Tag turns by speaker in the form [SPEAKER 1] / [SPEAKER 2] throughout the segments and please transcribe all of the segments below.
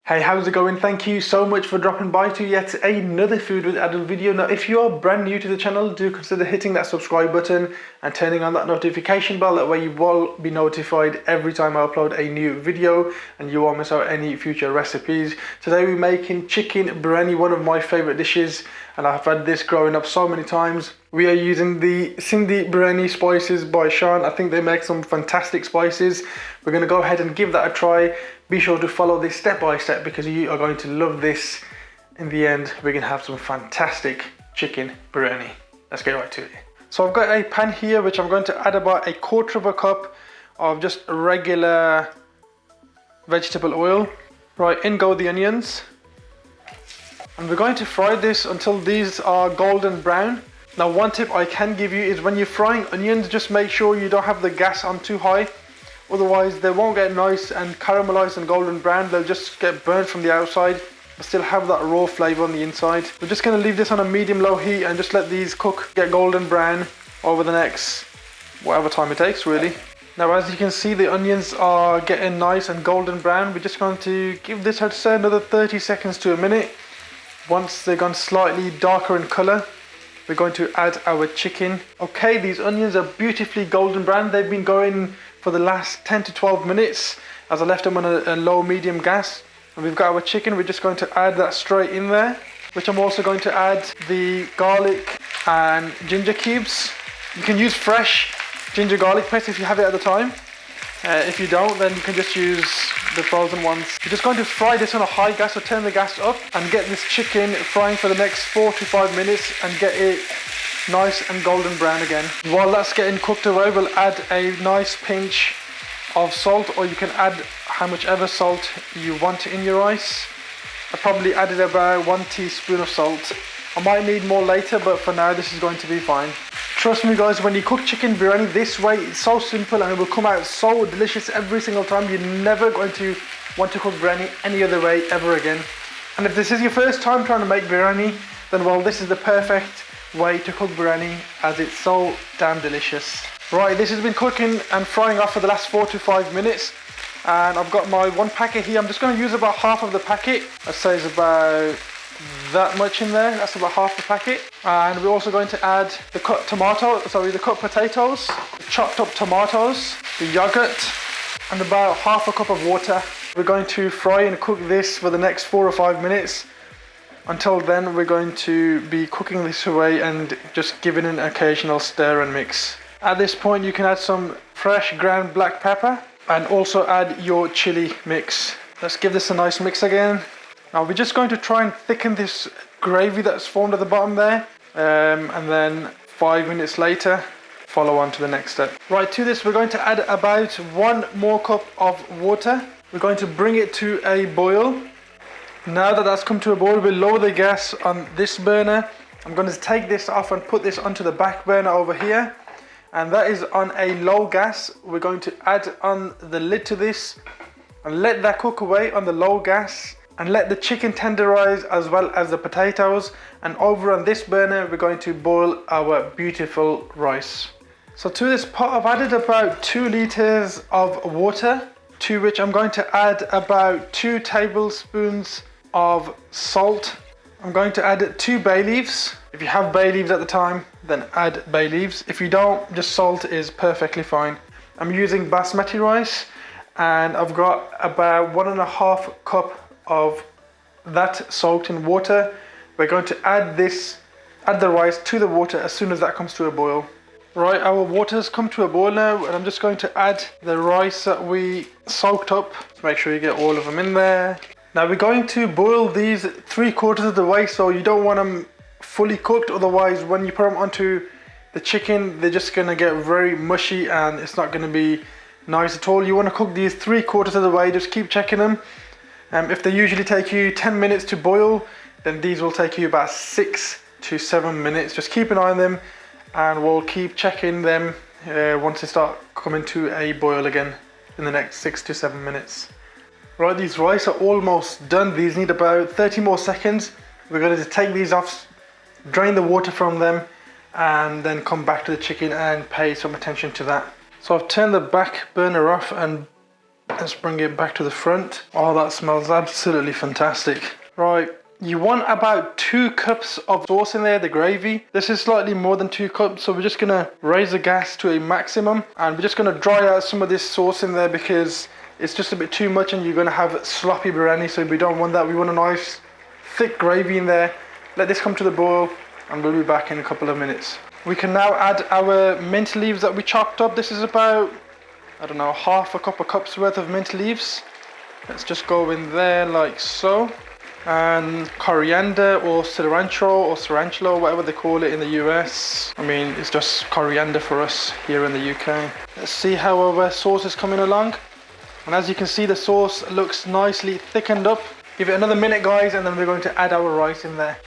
[SPEAKER 1] Hey, how's it going? Thank you so much for dropping by to yet another food with Adult video. Now, if you are brand new to the channel, do consider hitting that subscribe button and turning on that notification bell. That way you will be notified every time I upload a new video and you won't miss out any future recipes. Today we're making chicken biryani, one of my favorite dishes, and I've had this growing up so many times. We are using the Sindhi Biryani spices by Shan. I think they make some fantastic spices. We're going to go ahead and give that a try. Be sure to follow this step by step because you are going to love this. In the end, we're going to have some fantastic chicken biryani. Let's get right to it. So I've got a pan here which I'm going to add about 1/4 cup of just regular vegetable oil. Right, in go the onions. And we're going to fry this until these are golden brown. Now, one tip I can give you is when you're frying onions, just make sure you don't have the gas on too high. Otherwise, they won't get nice and caramelized and golden brown. They'll just get burnt from the outside, but still have that raw flavor on the inside. We're just going to leave this on a medium-low heat and just let these cook, get golden brown over the next whatever time it takes, really. Now, as you can see, the onions are getting nice and golden brown. We're just going to give this, I'd say, another 30 seconds to a minute. Once they've gone slightly darker in color, we're going to add our chicken. Okay, these onions are beautifully golden brown. They've been going for the last 10 to 12 minutes as I left them on a low medium gas. And we've got our chicken. We're just going to add that straight in there, which I'm also going to add the garlic and ginger cubes. You can use fresh ginger garlic paste if you have it at the time. If you don't, then you can just use the frozen ones. We're just going to fry this on a high gas, so turn the gas up and get this chicken frying for the next 4 to 5 minutes and get it nice and golden brown again. While that's getting cooked away, we'll add a nice pinch of salt, or you can add how much ever salt you want in your rice. I probably added about 1 teaspoon of salt. I might need more later, but for now this is going to be fine. Trust me guys, when you cook chicken biryani this way, it's so simple and it will come out so delicious every single time. You're never going to want to cook biryani any other way ever again. And if this is your first time trying to make biryani, then well, this is the perfect way to cook biryani as it's so damn delicious. Right, this has been cooking and frying off for the last 4 to 5 minutes. And I've got my 1 packet here. I'm just going to use about half of the packet. I'd say it's about that much in there. That's about half the packet. And we're also going to add the cut potatoes, the chopped up tomatoes, the yogurt, and about half a cup of water. We're going to fry and cook this for the next 4 or 5 minutes. Until then, we're going to be cooking this away and just giving an occasional stir and mix. At this point, you can add some fresh ground black pepper and also add your chili mix. Let's give this a nice mix again. Now we're just going to try and thicken this gravy that's formed at the bottom there, and then 5 minutes later follow on to the next step. Right, to this we're going to add about 1 more cup of water. We're going to bring it to a boil. Now that that's come to a boil, we'll lower the gas on this burner. I'm going to take this off and put this onto the back burner over here, and that is on a low gas. We're going to add on the lid to this and let that cook away on the low gas. And let the chicken tenderize as well as the potatoes. And over on this burner, we're going to boil our beautiful rice. So to this pot, I've added about 2 liters of water, to which I'm going to add about 2 tablespoons of salt. I'm going to add 2 bay leaves. If you have bay leaves at the time, then add bay leaves. If you don't, just salt is perfectly fine. I'm using basmati rice, and I've got about 1.5 cup of that soaked in water. We're going to add the rice to the water as soon as that comes to a boil. Right, our water's come to a boil now, and I'm just going to add the rice that we soaked up. Make sure you get all of them in there. Now we're going to boil these 3/4 of the way, so you don't want them fully cooked, otherwise when you put them onto the chicken, they're just gonna get very mushy and it's not gonna be nice at all. You want to cook these 3/4 of the way. Just keep checking them. If they usually take you 10 minutes to boil, then these will take you about 6 to 7 minutes. Just keep an eye on them, and we'll keep checking them once they start coming to a boil again in the next 6 to 7 minutes. Right, these rice are almost done. These need about 30 more seconds. We're going to take these off, drain the water from them, and then come back to the chicken and pay some attention to that. So I've turned the back burner off and Let's bring it back to the front. Oh, that smells absolutely fantastic. Right, you want about 2 cups of sauce in there, the gravy. This is slightly more than 2 cups, so we're just gonna raise the gas to a maximum, and we're just gonna dry out some of this sauce in there because it's just a bit too much and you're gonna have sloppy biryani, so we don't want that. We want a nice thick gravy in there. Let this come to the boil and we'll be back in a couple of minutes. We can now add our mint leaves that we chopped up. This is about, I don't know, half a cups worth of mint leaves. Let's just go in there like so. And coriander or cilantro, whatever they call it in the US. I mean, it's just coriander for us here in the UK. Let's see how our sauce is coming along. And as you can see, the sauce looks nicely thickened up. Give it another minute, guys, and then we're going to add our rice in there.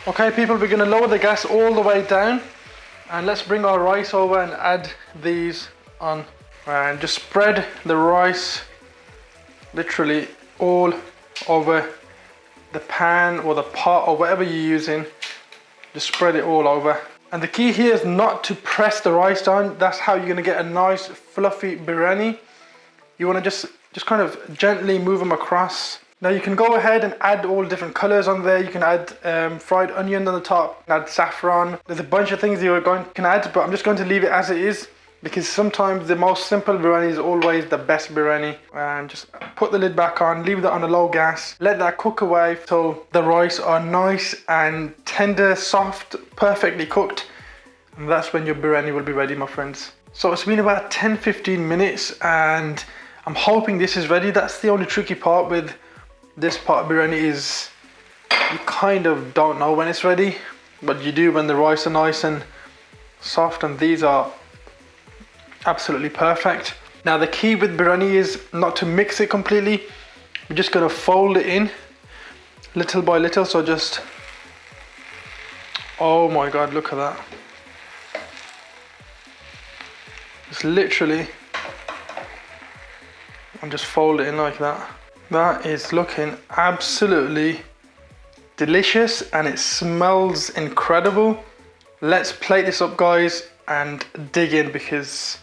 [SPEAKER 1] Okay, people, we're going to lower the gas all the way down. And let's bring our rice over and add these on. And just spread the rice literally all over the pan or the pot or whatever you're using. Just spread it all over. And the key here is not to press the rice down. That's how you're going to get a nice fluffy biryani. You want to just kind of gently move them across. Now you can go ahead and add all different colors on there. You can add fried onion on the top, add saffron. There's a bunch of things you can add, but I'm just going to leave it as it is because sometimes the most simple biryani is always the best biryani. And just put the lid back on, leave that on a low gas, let that cook away till the rice are nice and tender, soft, perfectly cooked. And that's when your biryani will be ready, my friends. So it's been about 10-15 minutes and I'm hoping this is ready. That's the only tricky part with this part of biryani is you kind of don't know when it's ready, but you do when the rice are nice and soft, and these are absolutely perfect. Now the key with biryani is not to mix it completely. We're just going to fold it in little by little. So just, oh my god, look at that. Just literally, and just fold it in like that. That is looking absolutely delicious and it smells incredible. Let's plate this up, guys, and dig in because,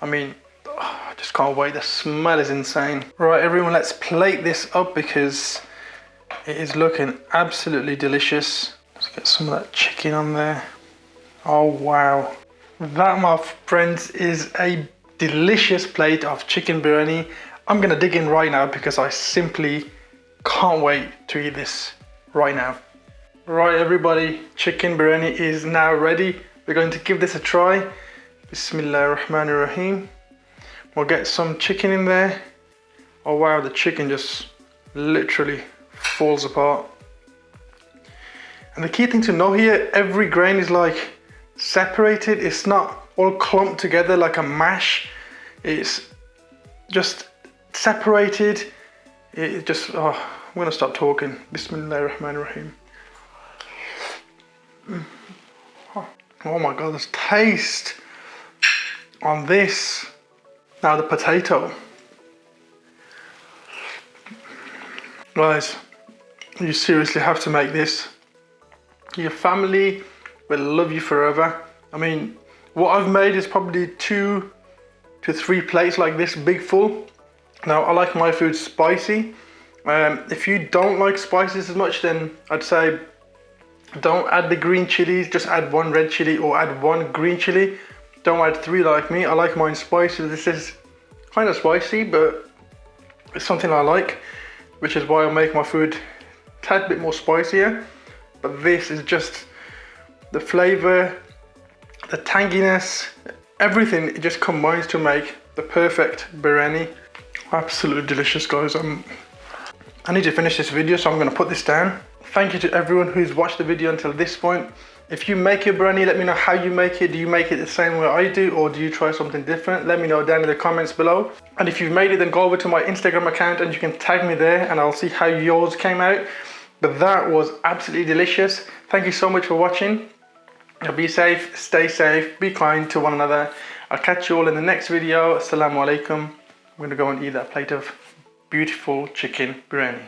[SPEAKER 1] I mean, I just can't wait. The smell is insane. Right, everyone, let's plate this up because it is looking absolutely delicious. Let's get some of that chicken on there. Oh, wow. That, my friends, is a delicious plate of chicken biryani. I'm gonna dig in right now because I simply can't wait to eat this right now. Right, everybody, chicken biryani is now ready. We're going to give this a try. Bismillah ar-Rahman ar-Rahim. We'll get some chicken in there. Oh wow, the chicken just literally falls apart. And the key thing to know here, every grain is like separated. It's not all clumped together like a mash. It's just separated. It just, oh, I'm gonna stop talking. Bismillah ar-Rahman ar-Rahim. Oh my god, this taste on this. Now the potato. Guys, you seriously have to make this. Your family will love you forever. I mean, what I've made is probably 2 to 3 plates like this, big full. Now, I like my food spicy. If you don't like spices as much, then I'd say don't add the green chilies, just add 1 red chili or add 1 green chili. Don't add 3 like me. I like mine spicy. This is kind of spicy, but it's something I like, which is why I make my food a tad bit more spicier. But this is just the flavor, the tanginess, everything, it just combines to make the perfect biryani. Absolutely delicious, guys. I need to finish this video, so I'm going to put this down. Thank you to everyone who's watched the video until this point. If you make your biryani, let me know how you make it. Do you make it the same way I do, or do you try something different? Let me know down in the comments below. And if you've made it, then go over to my Instagram account and you can tag me there and I'll see how yours came out. But that was absolutely delicious. Thank you so much for watching. Now be safe, stay safe, be kind to one another. I'll catch you all in the next video. Assalamu alaikum. I'm going to go and eat that plate of beautiful chicken biryani.